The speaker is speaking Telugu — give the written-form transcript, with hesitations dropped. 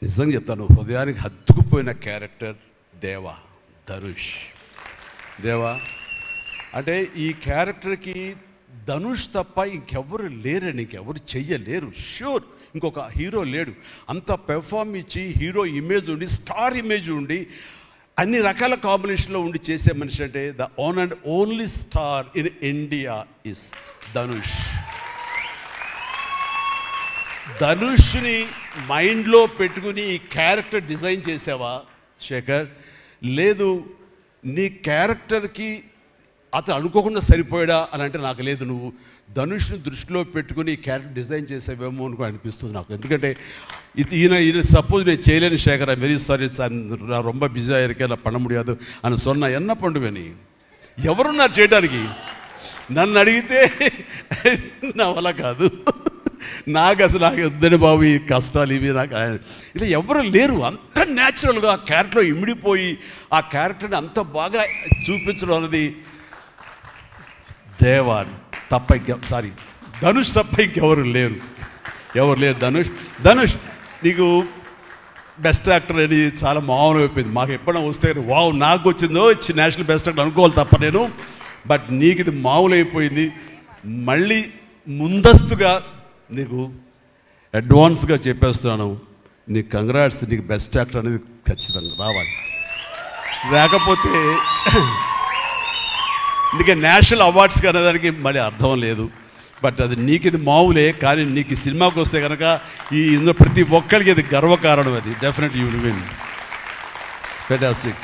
నిజంగా చెప్తాను, హృదయానికి హత్తుకుపోయిన క్యారెక్టర్ ధనుష్. దేవా అంటే ఈ క్యారెక్టర్కి ధనుష్ తప్ప ఇంకెవరు లేరని, ఇంకెవరు చెయ్యలేరు. ష్యూర్ ఇంకొక హీరో లేడు. అంత పెర్ఫార్మ్ ఇచ్చి హీరో ఇమేజ్ ఉండి, స్టార్ ఇమేజ్ ఉండి, అన్ని రకాల కాంబినేషన్లో ఉండి చేసే మనిషి అంటే the one and only star in India is Dhanush. ధనుష్ని మైండ్లో పెట్టుకుని ఈ క్యారెక్టర్ డిజైన్ చేసావా శేఖర్? లేదు, నీ క్యారెక్టర్కి అతను అనుకోకుండా సరిపోయాడా అని అంటే నాకు లేదు. నువ్వు ధనుష్ని దృష్టిలో పెట్టుకుని ఈ క్యారెక్టర్ డిజైన్ చేసేవేమో అనుకో అనిపిస్తుంది నాకు. ఎందుకంటే ఈయన సపోజ్ నేను చేయలేని Shekhar, I very sorry sir, నా రొంబ బిజీ இருக்கேன், நான் பண்ண முடியாது అని சொன்னா என்ன பண்ணுவேని? ఎవరున్నారు చేయడానికి? నన్ను అడిగితే నా వల్ల కాదు. నాకు వద్దని బాబు ఈ కష్టాలు ఇవి, నాకు ఇలా ఎవరు లేరు. అంత న్యాచురల్గా ఆ క్యారెక్టర్లో ఇమిడిపోయి ఆ క్యారెక్టర్ని అంత బాగా చూపించడం అనేది ధనుష్ తప్ప ఇంకెవరు లేరు. ధనుష్ నీకు బెస్ట్ యాక్టర్ అని చాలా మామూలు అయిపోయింది. మాకు ఎప్పుడైనా వస్తే వావ్ నాకు వచ్చిందో నేషనల్ బెస్ట్ యాక్టర్ అనుకోవాలి తప్ప నేను. బట్ నీకు ఇది మామూలు అయిపోయింది. మళ్ళీ ముందస్తుగా నీకు అడ్వాన్స్గా చెప్పేస్తున్నాను, నీకు కంగ్రాట్స్. నీకు బెస్ట్ యాక్టర్ అనేది ఖచ్చితంగా రావాలి. లేకపోతే నీకు నేషనల్ అవార్డ్స్ అనేదానికి మళ్ళీ అర్థం లేదు. బట్ అది నీకు ఇది మామూలే. కానీ నీకు ఈ సినిమాకి వస్తే కనుక ఇందులో ప్రతి ఒక్కరికి ఇది గర్వకారణం. అది definitely you will win. Fantastic.